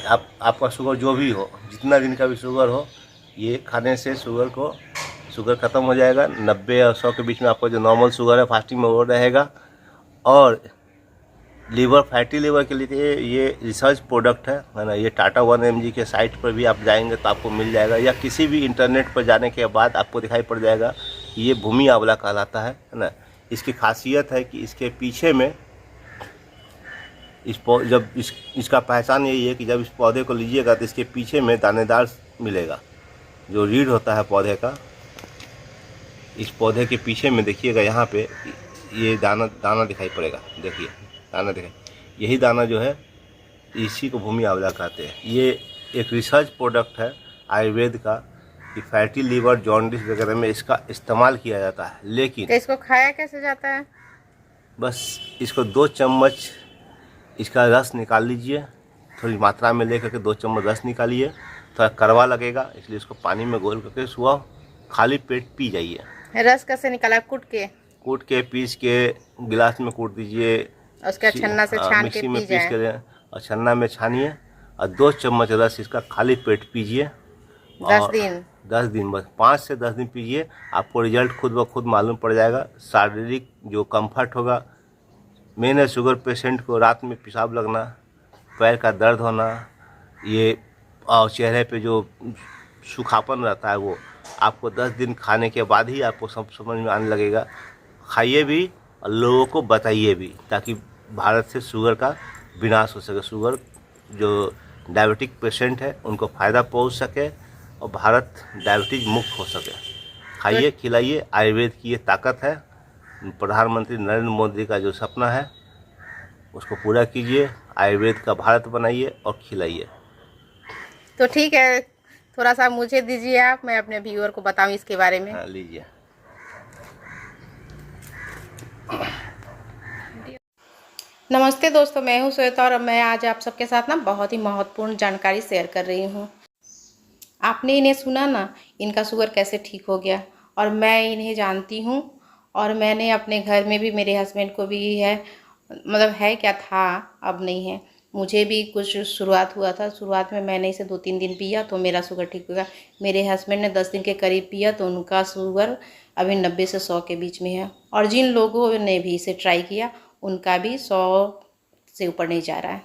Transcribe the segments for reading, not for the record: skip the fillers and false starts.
आपका शुगर जो भी हो, जितना दिन का भी शुगर हो, ये खाने से शुगर ख़त्म हो जाएगा। 90 और 100 के बीच में आपका जो नॉर्मल शुगर है फास्टिंग में वो रहेगा। और फैटी लीवर के लिए ये रिसर्च प्रोडक्ट है ना। ये टाटा 1mg के साइट पर भी आप जाएंगे तो आपको मिल जाएगा, या किसी भी इंटरनेट पर जाने के बाद आपको दिखाई पड़ जाएगा कि ये भूमि आंवला कहलाता है ना। इसकी खासियत है कि इसके पीछे में इसका पहचान यही है कि जब इस पौधे को लीजिएगा तो इसके पीछे में दानेदार मिलेगा। जो रीढ़ होता है पौधे का, इस पौधे के पीछे में देखिएगा, यहाँ पे ये दाना दिखाई पड़ेगा। देखिए दाना दिखाई, यही दाना जो है इसी को भूमि आंवला कहते हैं। ये एक रिसर्च प्रोडक्ट है आयुर्वेद का कि फैटी लीवर, जॉन्डिस वगैरह में इसका इस्तेमाल किया जाता है। लेकिन तो इसको खाया कैसे जाता है? बस इसको 2 चम्मच इसका रस निकाल लीजिए, थोड़ी मात्रा में लेकर के 2 चम्मच रस निकालिए। थोड़ा कड़वा लगेगा इसलिए इसको पानी में घोल करके सुबह खाली पेट पी जाइए। रस कैसे निकाला? कूट के पीस के गिलास में कूट दीजिए, उसका छन्ना से छान के मिक्सी में पी पीस जाए। के और छन्ना में छानिए और 2 चम्मच रस इसका खाली पेट पीजिए। 10 और दिन 10 दिन, बस 5 से 10 दिन पीजिए, आपको रिजल्ट खुद ब खुद मालूम पड़ जाएगा। शारीरिक जो कंफर्ट होगा, मेन है शुगर पेशेंट को रात में पेशाब लगना, पैर का दर्द होना, ये और चेहरे पे जो सूखापन रहता है, वो आपको 10 दिन खाने के बाद ही आपको सब समझ में आने लगेगा। खाइए भी और लोगों को बताइए भी, ताकि भारत से शुगर का विनाश हो सके। शुगर जो डायबिटिक पेशेंट है उनको फ़ायदा पहुंच सके और भारत डायबिटीज मुक्त हो सके। खाइए, खिलाइए, आयुर्वेद की ये ताकत है। प्रधानमंत्री नरेंद्र मोदी का जो सपना है उसको पूरा कीजिए, आयुर्वेद का भारत बनाइए और खिलाइए। तो ठीक है, थोड़ा सा मुझे दीजिए आप, मैं अपने व्यूअर को बताऊं इसके बारे में। हाँ, लीजिए। नमस्ते दोस्तों, मैं हूं श्वेता और मैं आज आप सबके साथ ना बहुत ही महत्वपूर्ण जानकारी शेयर कर रही हूं। आपने इन्हें सुना ना, इनका शुगर कैसे ठीक हो गया, और मैं इन्हें जानती हूं। और मैंने अपने घर में भी, मेरे हस्बैंड को भी है, मतलब है क्या था, अब नहीं है। मुझे भी कुछ शुरुआत हुआ था, शुरुआत में मैंने इसे 2-3 दिन पिया तो मेरा शुगर ठीक हो गया। मेरे हस्बैंड ने 10 दिन के करीब पिया तो उनका शुगर अभी 90 से 100 के बीच में है। और जिन लोगों ने भी इसे ट्राई किया उनका भी 100 से ऊपर नहीं जा रहा है।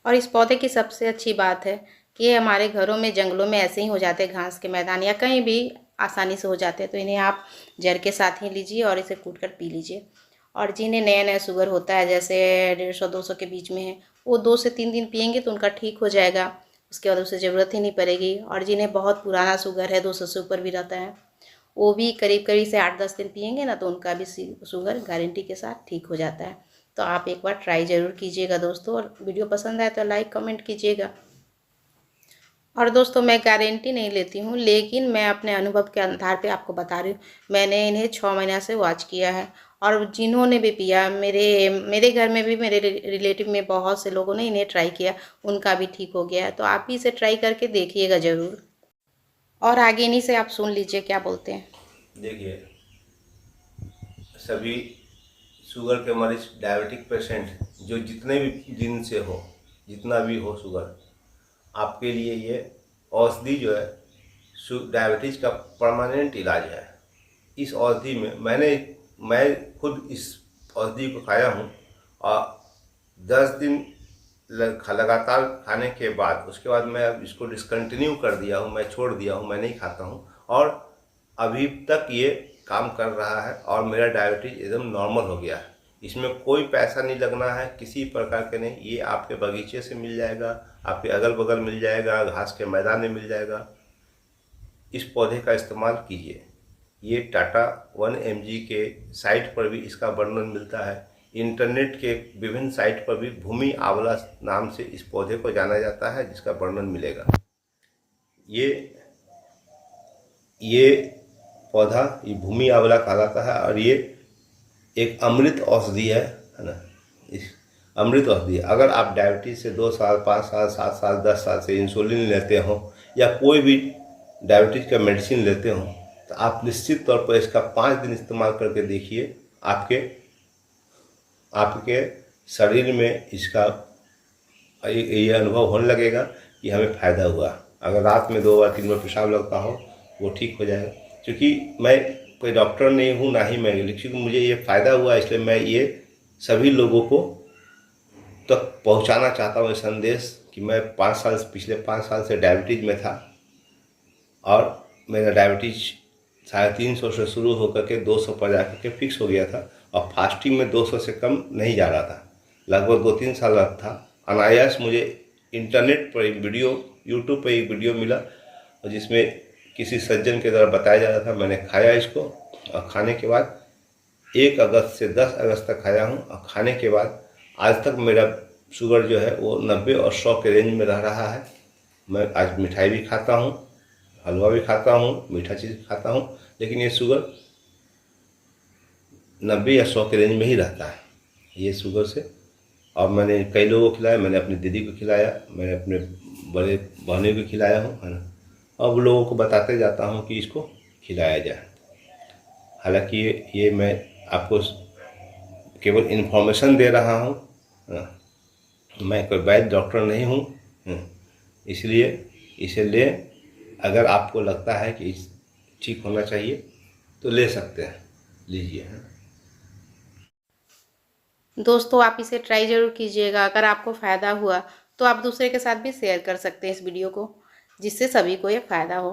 और इस पौधे की सबसे अच्छी बात है कि ये हमारे घरों में, जंगलों में ऐसे ही हो जाते हैं, घास के मैदान या कहीं भी आसानी से हो जाते हैं। तो इन्हें आप जड़ के साथ ही लीजिए और इसे कूट कर पी लीजिए। और जिन्हें नया नया शुगर होता है, जैसे 150-200 के बीच में है, वो 2 से 3 दिन पियेंगे तो उनका ठीक हो जाएगा, उसके बाद उसे ज़रूरत ही नहीं पड़ेगी। और जिन्हें बहुत पुराना शुगर है, 200 से ऊपर भी रहता है, वो भी करीब करीब से 8-10 दिन पियेंगे ना तो उनका भी शुगर गारंटी के साथ ठीक हो जाता है। तो आप एक बार ट्राई ज़रूर कीजिएगा दोस्तों, और वीडियो पसंद आए तो लाइक कमेंट कीजिएगा। और दोस्तों, मैं गारंटी नहीं लेती हूँ, लेकिन मैं अपने अनुभव के आधार पे आपको बता रही हूँ। मैंने इन्हें 6 महीने से वॉच किया है, और जिन्होंने भी पिया, मेरे घर में भी, मेरे रिलेटिव में बहुत से लोगों ने इन्हें ट्राई किया, उनका भी ठीक हो गया है। तो आप भी इसे ट्राई करके देखिएगा ज़रूर। और आगे इन्हीं से आप सुन लीजिए क्या बोलते हैं। देखिए, सभी शुगर के मरीज, डायबिटिक पेशेंट जो जितने भी दिन से हो, जितना भी हो शुगर, आपके लिए ये औषधि जो है डायबिटीज़ का परमानेंट इलाज है। इस औषधि में मैं खुद इस औषधि को खाया हूँ, और 10 दिन लगातार खाने के बाद, उसके बाद मैं अब इसको डिसकंटिन्यू कर दिया हूँ, मैं छोड़ दिया हूँ, मैं नहीं खाता हूँ। और अभी तक ये काम कर रहा है और मेरा डायबिटीज़ एकदम नॉर्मल हो गया है। इसमें कोई पैसा नहीं लगना है, किसी प्रकार के नहीं। ये आपके बगीचे से मिल जाएगा, आपके अगल बगल मिल जाएगा, घास के मैदान में मिल जाएगा। इस पौधे का इस्तेमाल कीजिए। ये टाटा 1mg के साइट पर भी इसका वर्णन मिलता है। इंटरनेट के विभिन्न साइट पर भी भूमि आंवला नाम से इस पौधे को जाना जाता है, जिसका वर्णन मिलेगा। ये पौधा, ये भूमि आंवला कहलाता है, और ये एक अमृत औषधि है ना। इस अमृत औषधि, अगर आप डायबिटीज से 2 साल, 5 साल, 7 साल, 10 साल से इंसुलिन लेते हो, या कोई भी डायबिटीज का मेडिसिन लेते हो, तो आप निश्चित तौर पर इसका 5 दिन इस्तेमाल करके देखिए। आपके शरीर में इसका ये अनुभव होने लगेगा कि हमें फ़ायदा हुआ। अगर रात में 2 बार 3 बार पेशाब लगता हो वो ठीक हो जाएगा। क्योंकि मैं कोई डॉक्टर नहीं हूँ, ना ही मैं, लेकिन मुझे ये फ़ायदा हुआ, इसलिए मैं ये सभी लोगों को तक पहुंचाना चाहता हूँ ये संदेश कि मैं पिछले 5 साल से डायबिटीज़ में था और मेरा डायबिटीज़ 350 से शुरू होकर के 200 पर जा के फिक्स हो गया था और फास्टिंग में 200 से कम नहीं जा रहा था। लगभग 2-3 साल था। अनायास मुझे इंटरनेट पर एक वीडियो, यूट्यूब पर एक वीडियो मिला और जिसमें किसी सज्जन के द्वारा बताया जा रहा था। मैंने खाया इसको और खाने के बाद 1 अगस्त से 10 अगस्त तक खाया हूँ और खाने के बाद आज तक मेरा शुगर जो है वो 90 और 100 के रेंज में रह रहा है। मैं आज मिठाई भी खाता हूँ, हलवा भी खाता हूँ, मीठा चीज़ खाता हूँ, लेकिन ये शुगर 90 या 100 के रेंज में ही रहता है ये शुगर से। और मैंने कई लोगों को खिलाया, मैंने अपनी दीदी को खिलाया, मैंने अपने बड़े बहनों को खिलाया हूँ, है ना। अब लोगों को बताते जाता हूँ कि इसको खिलाया जाए। हालांकि ये मैं आपको केवल इन्फॉर्मेशन दे रहा हूँ, है ना। मैं कोई वैद्य डॉक्टर नहीं हूँ, इसलिए इसे लें। अगर आपको लगता है कि ठीक होना चाहिए तो ले सकते हैं, लीजिए। दोस्तों आप इसे ट्राई ज़रूर कीजिएगा। अगर आपको फ़ायदा हुआ तो आप दूसरे के साथ भी शेयर कर सकते हैं इस वीडियो को, जिससे सभी को ये फ़ायदा हो।